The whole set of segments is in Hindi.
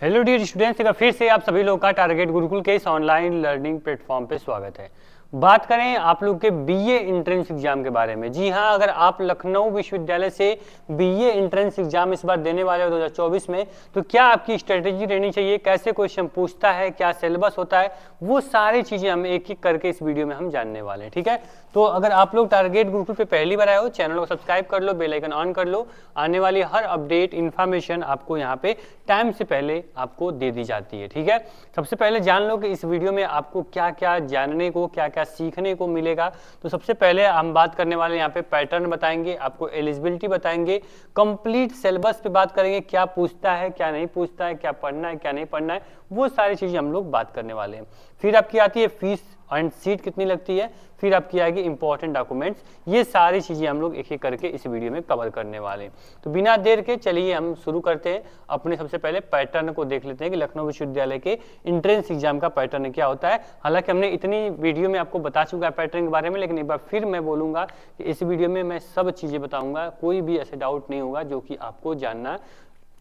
हेलो डियर स्टूडेंट्स, एक बार फिर से आप सभी लोग का टारगेट गुरुकुल के इस ऑनलाइन लर्निंग प्लेटफॉर्म पे स्वागत है। बात करें आप लोग के बीए एंट्रेंस एग्जाम के बारे में। जी हाँ, अगर आप लखनऊ विश्वविद्यालय से बीए एंट्रेंस एग्जाम इस बार देने वाले हो 2024 में, तो क्या आपकी स्ट्रेटेजी रहनी चाहिए, कैसे क्वेश्चन पूछता है, क्या सिलेबस होता है, वो सारी चीजें हम एक एक करके इस वीडियो में हम जानने वाले हैं। ठीक है, तो अगर आप लोग टारगेट गुरुकुल पे पहली बार आए हो, चैनल को सब्सक्राइब कर लो, बेल आइकन ऑन कर लो। आने वाली हर अपडेट इन्फॉर्मेशन आपको यहाँ पे टाइम से पहले आपको दे दी जाती है। ठीक है, सबसे पहले जान लो कि इस वीडियो में आपको क्या क्या जानने को, क्या क्या सीखने को मिलेगा। तो सबसे पहले हम बात करने वाले यहाँ पे पैटर्न बताएंगे, आपको एलिजिबिलिटी बताएंगे, कंप्लीट सिलेबस पे बात करेंगे, क्या पूछता है क्या नहीं पूछता है, क्या पढ़ना है क्या नहीं पढ़ना है, वो सारी चीजें हम लोग बात करने वाले हैं। फिर आपकी आती है फीस एंड सीट कितनी लगती है, फिर आपकी आएगी इंपॉर्टेंट डॉक्यूमेंट्स। ये सारी चीजें हम लोग एक एक करके इस वीडियो में कवर करने वाले हैं। तो बिना देर के चलिए हम शुरू करते हैं। अपने सबसे पहले पैटर्न को देख लेते हैं कि लखनऊ विश्वविद्यालय के एंट्रेंस एग्जाम का पैटर्न क्या होता है। हालांकि हमने इतनी वीडियो में आपको बता चुका है पैटर्न के बारे में, लेकिन एक बार फिर मैं बोलूंगा कि इस वीडियो में मैं सब चीजें बताऊंगा, कोई भी ऐसे डाउट नहीं होगा जो कि आपको जानना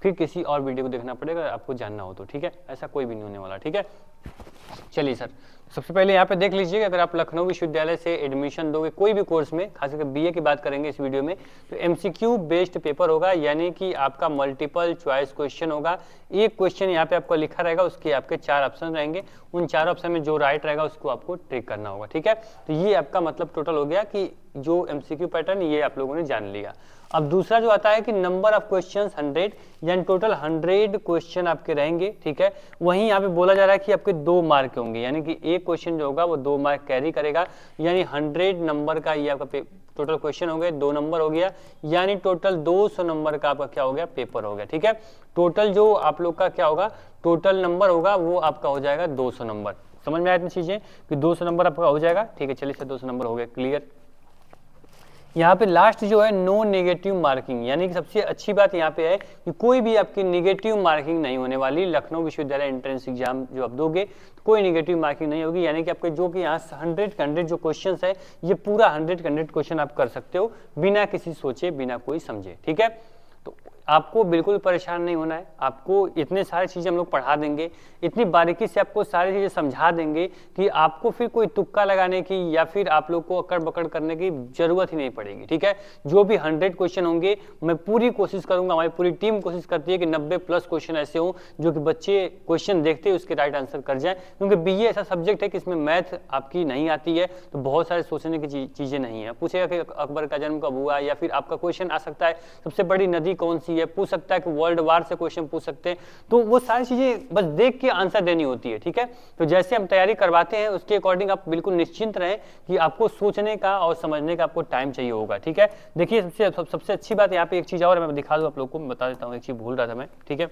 फिर किसी और वीडियो को देखना पड़ेगा आपको जानना हो तो। ठीक है, ऐसा कोई भी नहीं होने वाला। ठीक है, चलिए सर, सबसे पहले यहाँ पे देख लीजिए कि अगर आप लखनऊ विश्वविद्यालय से एडमिशन दोगे कोई भी कोर्स में, खासकर बीए की बात करेंगे इस वीडियो में, तो एमसीक्यू बेस्ड पेपर होगा, यानी कि आपका मल्टीपल चॉइस क्वेश्चन होगा। एक क्वेश्चन यहाँ पे आपको लिखा रहेगा, उसके आपके 4 ऑप्शन रहेंगे, उन 4 ऑप्शन में जो राइट रहेगा उसको आपको ट्रिक करना होगा। ठीक है, तो ये आपका मतलब टोटल हो गया कि जो एमसीक्यू पैटर्न ये आप लोगों ने जान लिया। अब दूसरा जो आता है कि नंबर ऑफ क्वेश्चंस 100, यानी टोटल 100 क्वेश्चन आपके रहेंगे। ठीक है, वहीं यहाँ पे बोला जा रहा है कि आपके 2 मार्क होंगे, यानी कि एक क्वेश्चन जो होगा वो 2 मार्क कैरी करेगा, यानी 100 नंबर का ये आपका टोटल क्वेश्चन हो गए, 2 नंबर हो गया, यानी टोटल 200 नंबर का आपका क्या हो गया, पेपर हो गया। ठीक है, टोटल जो आप लोग का क्या होगा, टोटल नंबर होगा वो आपका हो जाएगा 200 नंबर। समझ में आया इतनी चीजें कि 200 नंबर आपका हो जाएगा। ठीक है, चलिए सर 200 नंबर हो गया, क्लियर। यहाँ पे लास्ट जो है नो नेगेटिव मार्किंग, यानी कि सबसे अच्छी बात यहाँ पे है कि कोई भी आपकी नेगेटिव मार्किंग नहीं होने वाली। लखनऊ विश्वविद्यालय एंट्रेंस एग्जाम जो आप दोगे तो कोई नेगेटिव मार्किंग नहीं होगी, यानी कि आपके जो कि यहाँ 100 जो क्वेश्चंस है ये पूरा 100 क्वेश्चन आप कर सकते हो बिना किसी सोचे, बिना कोई समझे। ठीक है, तो आपको बिल्कुल परेशान नहीं होना है। आपको इतने सारी चीजें हम लोग पढ़ा देंगे, इतनी बारीकी से आपको सारी चीजें समझा देंगे कि आपको फिर कोई तुक्का लगाने की या फिर आप लोग को अकड़ बकड़ करने की जरूरत ही नहीं पड़ेगी। ठीक है, जो भी 100 क्वेश्चन होंगे मैं पूरी कोशिश करूंगा, हमारी पूरी टीम कोशिश करती है कि 90+ क्वेश्चन ऐसे हों जो कि बच्चे क्वेश्चन देखते ही उसके राइट आंसर कर जाए, क्योंकि बीए ऐसा सब्जेक्ट है कि इसमें मैथ आपकी नहीं आती है तो बहुत सारे सोचने की चीजें नहीं है। पूछेगा कि अकबर का जन्म कब हुआ, या फिर आपका क्वेश्चन आ सकता है सबसे बड़ी नदी कौन सी है, पूछ सकता है कि वर्ल्ड वार से क्वेश्चन पूछ सकते हैं। तो वो सारी चीजें बस देख के आंसर देनी होती है। ठीक है, तो जैसे हम तैयारी करवाते हैं उसके अकॉर्डिंग आप बिल्कुल निश्चिंत रहें कि आपको सोचने का और समझने का आपको टाइम चाहिए होगा। ठीक है, देखिए सबसे अच्छी बात यहाँ पे एक चीज और मैं दिखा दूं आप लोग को, मैं बता देता हूँ, एक चीज भूल रहा था मैं। ठीक है,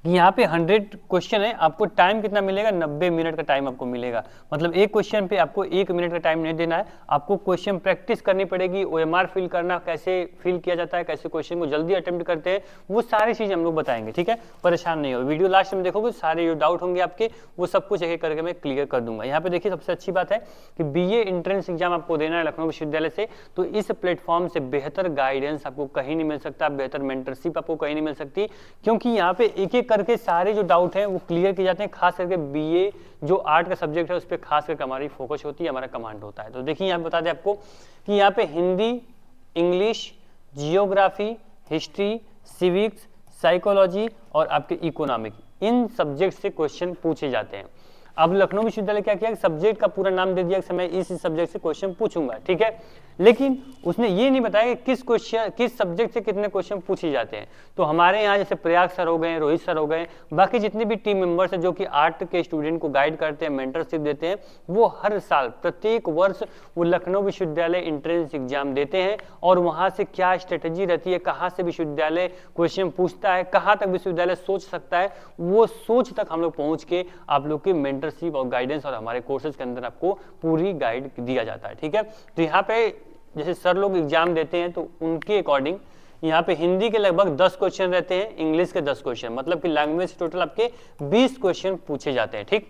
कि यहाँ पे 100 क्वेश्चन है, आपको टाइम कितना मिलेगा, 90 मिनट का टाइम आपको मिलेगा। मतलब एक क्वेश्चन पे आपको 1 मिनट का टाइम नहीं देना है, आपको क्वेश्चन प्रैक्टिस करनी पड़ेगी। ओएमआर फिल करना, कैसे फिल किया जाता है, कैसे क्वेश्चन को जल्दी अटेम्प्ट करते हैं, वो सारी चीजें हम लोग बताएंगे। ठीक है, परेशान नहीं हो, वीडियो लास्ट में देखोगे सारे जो डाउट होंगे आपके वो सब कुछ एक एक करके मैं क्लियर कर दूंगा। यहाँ पे देखिए सबसे अच्छी बात है कि बीए एंट्रेंस एग्जाम आपको देना है लखनऊ विश्वविद्यालय से, तो इस प्लेटफॉर्म से बेहतर गाइडेंस आपको कहीं नहीं मिल सकता, बेहतर मेंटरशिप आपको कहीं नहीं मिल सकती, क्योंकि यहाँ पे एक एक करके सारे जो डाउट हैं वो क्लियर किए जाते हैं। खास करके बीए जो आर्ट का सब्जेक्ट है उस पर खास करके हमारी फोकस होती है, हमारा कमांड होता है। तो देखिए यहाँ बता दें आपको कि यहाँ पे Hindi, English, geography, history, civics, psychology और आपके इकोनॉमिक, इन सब्जेक्ट से क्वेश्चन पूछे जाते हैं। अब लखनऊ विश्वविद्यालय क्या किया, सब्जेक्ट का पूरा नाम दे दिया कि मैं इस सब्जेक्ट से क्वेश्चन पूछूंगा। ठीक है, लेकिन उसने ये नहीं बताया कि किस सब्जेक्ट से कितने क्वेश्चन पूछे जाते हैं। तो हमारे यहाँ जैसे प्रयाग सर हो गए, रोहित सर हो गए, बाकी जितने भी टीम मेंबर्स हैं जो कि आर्ट के स्टूडेंट को गाइड करते हैं, मेंटरशिप देते हैं, वो हर साल प्रत्येक वर्ष वो लखनऊ विश्वविद्यालय एंट्रेंस एग्जाम देते हैं और वहां से क्या स्ट्रेटेजी रहती है, कहाँ से विश्वविद्यालय क्वेश्चन पूछता है, कहाँ तक विश्वविद्यालय सोच सकता है, वो सोच तक हम लोग पहुंच के आप लोग की मेंटरशिप और गाइडेंस और हमारे कोर्सेज के अंदर आपको पूरी गाइड दिया जाता है। ठीक है, तो यहाँ पे जैसे सर लोग एग्जाम देते हैं तो उनके अकॉर्डिंग यहाँ पे हिंदी के लगभग 10 क्वेश्चन रहते हैं, इंग्लिश के 10 क्वेश्चन, मतलब कि लैंग्वेज टोटल आपके 20 क्वेश्चन पूछे जाते हैं। ठीक,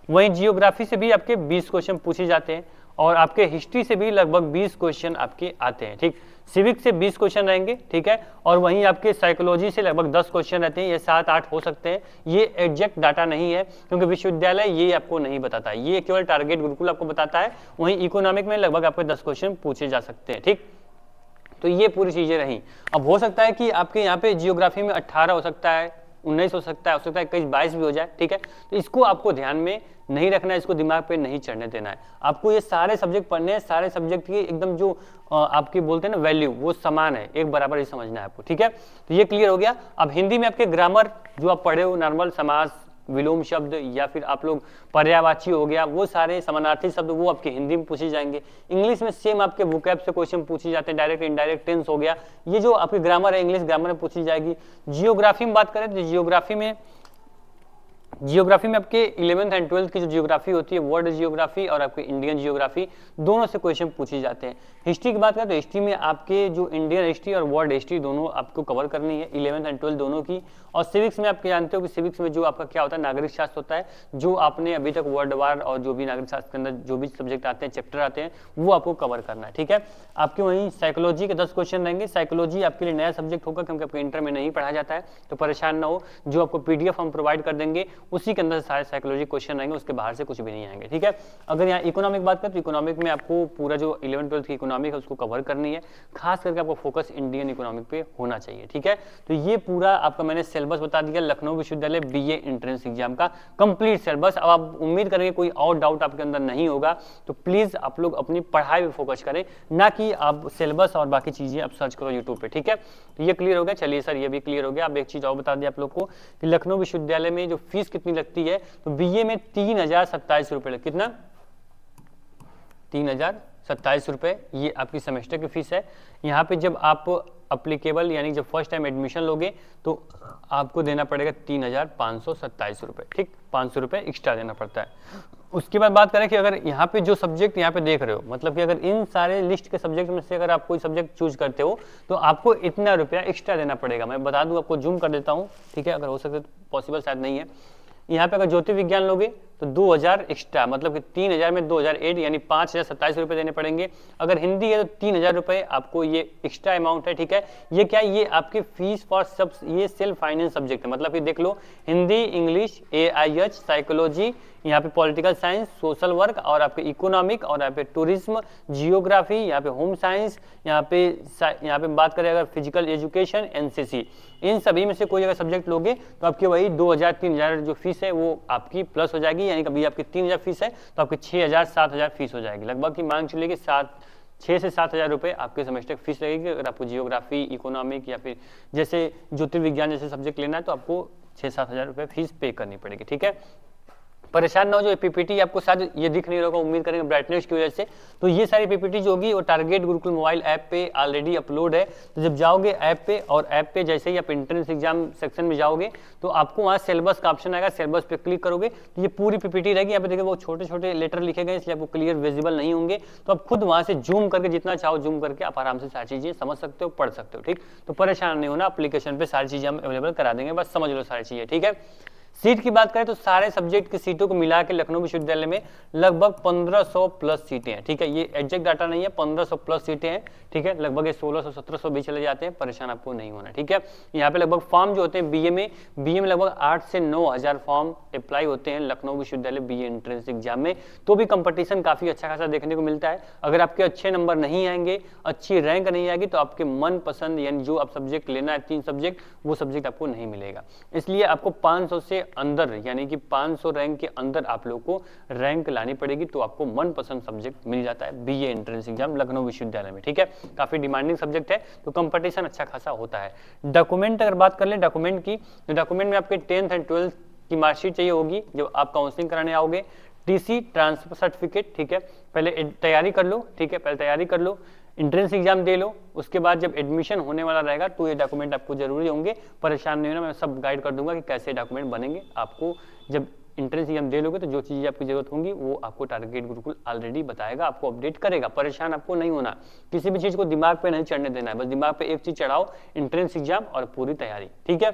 वहीं जियोग्राफी से भी आपके 20 क्वेश्चन पूछे जाते हैं और आपके हिस्ट्री से भी लगभग 20 क्वेश्चन आपके आते हैं। ठीक, सिविक्स से 20 क्वेश्चन रहेंगे, ठीक है, और वहीं आपके साइकोलॉजी से लगभग 10 क्वेश्चन रहते हैं, ये 7-8 हो सकते हैं। ये एग्जैक्ट डाटा नहीं है क्योंकि विश्वविद्यालय ये आपको नहीं बताता है, ये केवल टारगेट गुरुकुल आपको बताता है। वहीं इकोनॉमिक में लगभग आपके 10 क्वेश्चन पूछे जा सकते हैं, ठीक। तो ये पूरी चीजें रही। अब हो सकता है कि आपके यहाँ पे जियोग्राफी में 18 हो सकता है, 19 हो सकता है 21, 22 भी हो जाए, ठीक है। तो इसको आपको ध्यान में नहीं रखना है, इसको दिमाग पे नहीं चढ़ने देना है। आपको ये सारे सब्जेक्ट पढ़ने हैं, सारे सब्जेक्ट की एकदम जो आपकी बोलते हैं ना वैल्यू, वो समान है, एक बराबर ही समझना है आपको, ठीक है। तो ये क्लियर हो गया। अब हिंदी में आपके ग्रामर जो आप पढ़े हो, नॉर्मल समास, विलोम शब्द, या फिर आप लोग पर्यायवाची हो गया, वो सारे समानार्थी शब्द वो आपके हिंदी में पूछे जाएंगे। इंग्लिश में सेम आपके वोकैब से क्वेश्चन पूछे जाते हैं, डायरेक्ट इनडायरेक्ट टेंस हो गया, ये जो आपकी ग्रामर है इंग्लिश ग्रामर में पूछी जाएगी। जियोग्राफी में बात करें तो जियोग्राफी में आपके 11th एंड 12th की जो जियोग्राफी होती है, वर्ल्ड जियोग्राफी और आपके इंडियन जियोग्राफी, दोनों से क्वेश्चन पूछे जाते हैं। हिस्ट्री की बात करें तो हिस्ट्री में आपके जो इंडियन हिस्ट्री और वर्ल्ड हिस्ट्री दोनों आपको कवर करनी है, 11th एंड 12th दोनों की। और सिविक्स में आप जानते हो कि सिविक्स में जो आपका क्या होता है, नागरिक शास्त्र होता है, जो आपने अभी तक वर्ल्ड वार और जो भी नागरिक शास्त्र के अंदर जो भी सब्जेक्ट आते हैं, चैप्टर आते हैं, वो आपको कवर करना है, ठीक है। आपके वहीं साइकोलॉजी के 10 क्वेश्चन रहेंगे। साइकोलॉजी आपके लिए नया सब्जेक्ट होगा क्योंकि आपके इंटर में नहीं पढ़ा जाता है, तो परेशान ना हो, जो आपको PDF हम प्रोवाइड कर देंगे उसी के अंदर सारे साइकोलॉजी क्वेश्चन रहेंगे, उसके बाहर से कुछ भी नहीं आएंगे, ठीक है। अगर यहाँ इकोनॉमिक बात करें तो इकोनॉमिक में आपको पूरा जो 11th 12th की इकोनॉमिक है उसको कवर करनी है, खास करके आपको फोकस इंडियन इकोनॉमिक पे होना चाहिए, ठीक है। तो ये पूरा आपका मैंने सिलेबस बता दिया, लखनऊ विश्वविद्यालय BA एंट्रेंस एग्जाम का कंप्लीट सिलेबस। अब आप उम्मीद करेंगे कोई और डाउट आपके अंदर नहीं होगा, तो प्लीज आप लोग अपनी पढ़ाई पे फोकस करें, ना कि आप सिलेबस और बाकी चीजें आप सर्च करो यूट्यूब पे, ठीक है। तो ये क्लियर हो गया। चलिए सर, ये भी क्लियर हो गया। अब एक चीज और बता दिया आप लोग को कि लखनऊ विश्वविद्यालय में जो फीस कितनी लगती है, तो BA में 3027 रुपए, कितना, 3027 रुपए ये आपकी सेमेस्टर की फीस है। यहाँ पे जब आप अप्लीकेबल यानी जब फर्स्ट टाइम एडमिशन लोगे तो आपको देना पड़ेगा 3527 रुपए, ठीक, 500 रुपए एक्स्ट्रा देना पड़ता है। उसके बाद बात करें कि अगर यहाँ पे जो सब्जेक्ट यहाँ पे देख रहे हो, मतलब कि अगर इन सारे लिस्ट के सब्जेक्ट में से अगर आप कोई सब्जेक्ट चूज करते हो तो आपको इतना रुपया एक्स्ट्रा देना पड़ेगा। मैं बता दूं, आपको जूम कर देता हूँ, ठीक है, अगर हो सके तो, पॉसिबल शायद नहीं है। यहाँ पे अगर ज्योति विज्ञान लोगे तो 2000 एक्स्ट्रा, मतलब कि 3000 में 2008 यानी 5027 रुपए देने पड़ेंगे। अगर हिंदी है तो 3000 रुपए आपको ये एक्स्ट्रा अमाउंट है, ठीक है। ये क्या है, ये आपकी फीस फॉर सब, ये सेल्फ फाइनेंस सब्जेक्ट है, मतलब कि देख लो हिंदी, इंग्लिश, AIH, साइकोलॉजी, यहाँ पे पॉलिटिकल साइंस, सोशल वर्क, और आपके इकोनॉमिक, और यहाँ पे टूरिज्म, जियोग्राफी, यहाँ पे होम साइंस, यहाँ पे बात करें अगर फिजिकल एजुकेशन, NCC, इन सभी में से कोई अगर सब्जेक्ट लोगे तो आपकी वही 2000-3000 जो फीस है वो आपकी प्लस हो जाएगी, यानी कभी आपकी 3000 फीस है तो आपकी 6000-7000 फीस हो जाएगी। लगभग की मांग चलेगी 6 से 7,000 रुपए आपके सेमेस्टर फीस लगेगी। अगर आपको जियोग्राफी, इकोनॉमिक या फिर जैसे ज्योतिर्विज्ञान जैसे सब्जेक्ट लेना है तो आपको 6-7 रुपए फीस पे करनी पड़ेगी, ठीक है। परेशान ना हो, जो PPT आपको शायद ये दिख नहीं होगा, उम्मीद करेंगे ब्राइटनेस की वजह से, तो ये सारी PPT जो होगी वो टारगेट गुरुकुल मोबाइल ऐप पे ऑलरेडी अपलोड है। तो जब जाओगे ऐप पे, और ऐप पे जैसे ही आप एंट्रेंस एग्जाम सेक्शन में जाओगे तो आपको वहाँ सिलेबस का ऑप्शन आएगा, सिलेबस पे क्लिक करोगे तो ये पूरी PPT रहेगी। यहाँ पे देखिए वो छोटे छोटे लेटर लिखे गए इसलिए आपको क्लियर विजिबल नहीं होंगे, तो आप खुद वहाँ से जूम करके जितना चाहो जूम करके आप आराम से सारी चीजें समझ सकते हो, पढ़ सकते हो, ठीक। तो परेशान नहीं होना, एप्लीकेशन पे सारी चीजें हम अवेलेबल करा देंगे, बस समझ लो सारी चीजें, ठीक है। सीट की बात करें तो सारे सब्जेक्ट की सीटों को मिला के लखनऊ विश्वविद्यालय में लगभग 1500 प्लस सीटें हैं, ठीक है। ये एग्जैक्ट डाटा नहीं है, 1500 प्लस सीटें हैं, ठीक है। लगभग 1600-1700 भी चले जाते हैं, परेशान आपको नहीं होना, ठीक है। यहाँ पे लगभग फॉर्म जो होते हैं BA में लगभग 8 से 9,000 फॉर्म अप्लाई होते हैं लखनऊ विश्वविद्यालय BA एंट्रेंस एग्जाम में, तो भी कंपटीशन काफी अच्छा खासा देखने को मिलता है। अगर आपके अच्छे नंबर नहीं आएंगे, अच्छी रैंक नहीं आएगी, तो आपके मन पसंद यानी जो आप सब्जेक्ट लेना है 3 सब्जेक्ट, वो सब्जेक्ट आपको नहीं मिलेगा। इसलिए आपको 500 से अंदर यानी कि 500 रैंक के अंदर आप लोग को रैंक लानी पड़ेगी, तो आपको मनपसंद सब्जेक्ट मिल जाता है BA एंट्रेंस एग्जाम लखनऊ विश्वविद्यालय में, ठीक है। काफी डिमांडिंग सब्जेक्ट है, तो कंपटीशन अच्छा खासा होता है। डॉक्यूमेंट अगर बात कर ले डॉक्यूमेंट की, तो डॉक्यूमेंट में आपके 10th एंड 12th की मार्कशीट चाहिए होगी जब आप काउंसलिंग कराने आओगे, TC, ट्रांसफर सर्टिफिकेट, ठीक है। पहले तैयारी कर लो, ठीक है, पहले तैयारी कर लो, एंट्रेंस एग्जाम दे लो, उसके बाद जब एडमिशन होने वाला रहेगा तो ये डॉक्यूमेंट आपको जरूरी होंगे। परेशान नहीं होना, मैं सब गाइड कर दूंगा कि कैसे डॉक्यूमेंट बनेंगे। आपको जब एंट्रेंस एग्जाम दे लोगे तो जो चीजें आपकी जरूरत होंगी वो आपको टारगेट गुरुकुल ऑलरेडी बताएगा, आपको अपडेट करेगा। परेशान आपको नहीं होना, किसी भी चीज को दिमाग पे नहीं चढ़ने देना है, बस दिमाग पे एक चीज चढ़ाओ, एंट्रेंस एग्जाम और पूरी तैयारी, ठीक है।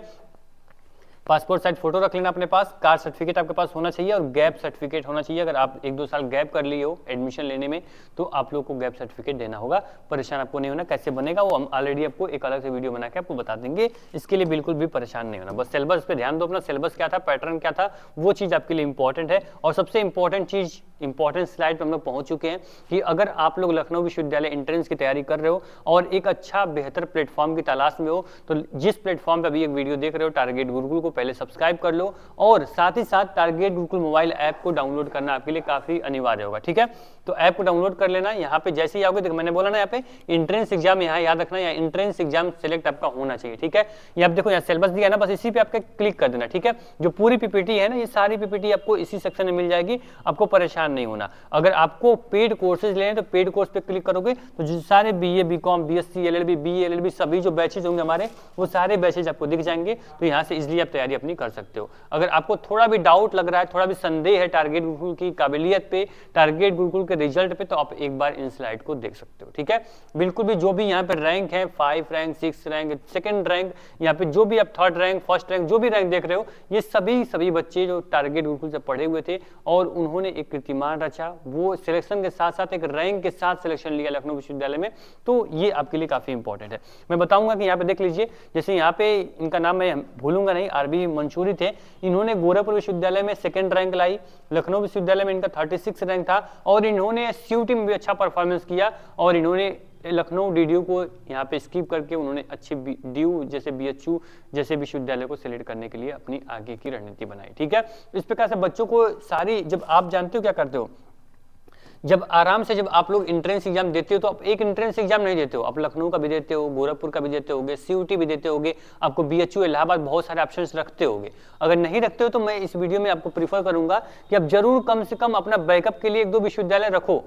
पासपोर्ट साइज फोटो रख लेना अपने पास, कास्ट सर्टिफिकेट आपके पास होना चाहिए और गैप सर्टिफिकेट होना चाहिए। अगर आप 1-2 साल गैप कर लिए हो एडमिशन लेने में तो आप लोग को गैप सर्टिफिकेट देना होगा। परेशान आपको नहीं होना, कैसे बनेगा वो हम ऑलरेडी आपको एक अलग से वीडियो बना के आपको बता देंगे, इसके लिए बिल्कुल भी परेशान नहीं होना। बस सिलेबस पे ध्यान दो, अपना सिलेबस क्या था, पैटर्न क्या था, वो चीज़ आपके लिए इंपॉर्टेंट है। और सबसे इंपॉर्टेंट चीज़, इंपॉर्टेंट स्लाइड पे हम लोग पहुंच चुके हैं कि अगर आप लोग लखनऊ विश्वविद्यालय एंट्रेंस की तैयारी कर रहे हो और एक अच्छा बेहतर प्लेटफॉर्म की तलाश में हो तो जिस प्लेटफॉर्म पे अभी एक वीडियो देख रहे हो टारगेट गुरुकुल को पहले सब्सक्राइब कर लो और साथ ही साथ टारगेट गुरुकुल मोबाइल ऐप को डाउनलोड करना आपके लिए काफी अनिवार्य होगा। ठीक है, तो ऐप को डाउनलोड कर लेना। यहाँ पे जैसे ही आओगे, देखो मैंने बोला ना यहाँ पे एंट्रेंस एग्जाम, यहाँ याद रखना, यहाँ एंट्रेंस एग्जाम सेलेक्ट आपका होना चाहिए। ठीक है, ये आप देखो यहाँ सिलेबस दिया है ना, बस इसी पे आपका क्लिक कर देना। ठीक है, जो पूरी पीपीटी है ना, ये सारी पीपीटी आपको इसी सेक्शन में मिल जाएगी, आपको परेशान नहीं होना। अगर आपको पेड कोर्सेज लेने तो पेड कोर्स पे क्लिक करोगे तो जो सारे BA, BCom, BSc, LLB, BA, LLB सभी जो बैचेज होंगे हमारे, वो सारे बैचेज आपको दिख जाएंगे। तो यहाँ से इजीली आप तैयारी अपनी कर सकते हो। अगर आपको थोड़ा भी डाउट लग रहा है, थोड़ा भी संदेह है टारगेट गुरुकुल की काबिलियत पे, टारगेट गुरुकुल के रिजल्ट पे, तो आप एक बार इन स्लाइड को देख सकते हो। ठीक है, बिल्कुल भी जो भी यहाँ पे रैंक है, 5 रैंक, 6 रैंक, 2nd रैंक, यहाँ पे जो भी आप 3rd रैंक, 1st रैंक, जो भी रैंक देख रहे हो, ये सभी बच्चे जो टारगेट गुरुकुल से पढ़े हुए थे और उन्होंने एक कीर्तिमान रचा, वो सिलेक्शन के साथ साथ एक रैंक के साथ सिलेक्शन लिया लखनऊ विश्वविद्यालय में। तो ये आपके लिए काफी इंपॉर्टेंट है। मैं बताऊंगा कि यहाँ पे देख लीजिए, जैसे यहाँ पे इनका नाम मैं भूलूंगा नहीं, आरबी मंसूरी थे, इन्होंने गोरखपुर विश्वविद्यालय में 2nd रैंक लाई, लखनऊ विश्वविद्यालय में इनका 36 रैंक था और इन्होंने सीयूटी में भी अच्छा परफॉर्मेंस किया और इन्होंने लखनऊ डीडीयू को यहाँ पे स्किप करके उन्होंने अच्छे डीयू जैसे बीएचयू जैसे विश्वविद्यालय को सिलेक्ट करने के लिए अपनी आगे की रणनीति बनाई। ठीक है, इस प्रकार से बच्चों को सारी, जब आप जानते हो क्या करते हो, जब आराम से जब आप लोग एंट्रेंस एग्जाम देते हो तो आप एक एंट्रेंस एग्जाम नहीं देते हो, आप लखनऊ का भी देते हो, गोरखपुर का भी देते होगे, सीयूटी भी देते होगे, आपको बीएचयू, इलाहाबाद, बहुत सारे ऑप्शंस रखते होगे। अगर नहीं रखते हो तो मैं इस वीडियो में आपको प्रीफर करूंगा कि आप जरूर कम से कम अपना बैकअप के लिए 1-2 विश्वविद्यालय रखो।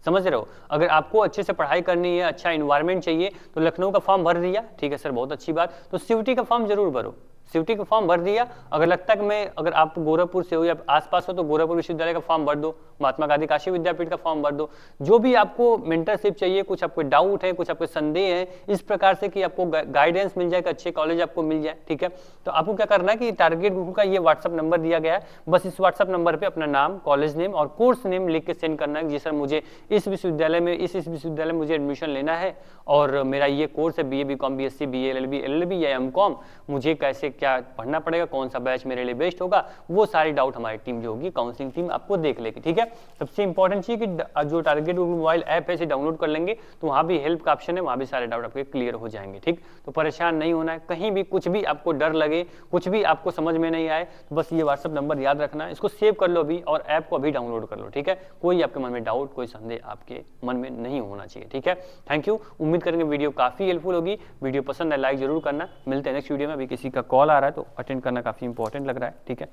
समझ रहे हो, अगर आपको अच्छे से पढ़ाई करनी है, अच्छा इन्वायरमेंट चाहिए, तो लखनऊ का फॉर्म भर दिया, ठीक है सर, बहुत अच्छी बात, तो सीयूटी का फॉर्म जरूर भरो। सीयूटी का फॉर्म भर दिया, अगर लगता है कि मैं, अगर आप गोरखपुर से हो या आसपास हो तो गोरखपुर विश्वविद्यालय का फॉर्म भर दो, महात्मा गांधी काशी विद्यापीठ का फॉर्म भर दो। जो भी आपको मेंटरशिप चाहिए, कुछ आपको डाउट है, कुछ आपको संदेह है, इस प्रकार से कि आपको गाइडेंस मिल जाए, कि अच्छे कॉलेज आपको मिल जाए। ठीक है, तो आपको क्या करना है कि टारगेट गुरुकुल का ये व्हाट्सअप नंबर दिया गया है, बस इस व्हाट्सअप नंबर पर अपना नाम, कॉलेज नेम और कोर्स नेम लिख के सेंड करना है। जी सर, मुझे इस विश्वविद्यालय में, इस विश्वविद्यालय में मुझे एडमिशन लेना है और मेरा ये कोर्स है BA, BCom, BSc, BA, LLB या एमकॉम, मुझे कैसे क्या पढ़ना पड़ेगा, कौन सा बैच मेरे लिए बेस्ट होगा, वो सारी डाउट हमारी टीम जो होगी, काउंसलिंग टीम आपको देख लेगी। ठीक है, सबसे इंपॉर्टेंट चीज कि जो टारगेट गुरुकुल मोबाइल ऐप है इसे डाउनलोड कर लेंगे तो वहां भी हेल्प का ऑप्शन है, वहां भी सारे डाउट आपके क्लियर हो जाएंगे। ठीक, तो परेशान नहीं होना है, कहीं भी कुछ भी आपको डर लगे, कुछ भी आपको समझ में नहीं आए तो बस ये व्हाट्सअप नंबर याद रखना, इसको सेव कर लो अभी और ऐप को अभी डाउनलोड कर लो। ठीक है, कोई आपके मन में डाउट, कोई संदेह आपके मन में नहीं होना चाहिए। ठीक है, थैंक यू, उम्मीद करेंगे वीडियो काफी हेल्पफुल होगी। वीडियो पसंद है लाइक जरूर करना, मिलते हैं नेक्स्ट वीडियो में। अभी किसी का कॉल आ रहा है तो अटेंड करना काफी इंपॉर्टेंट लग रहा है। ठीक है।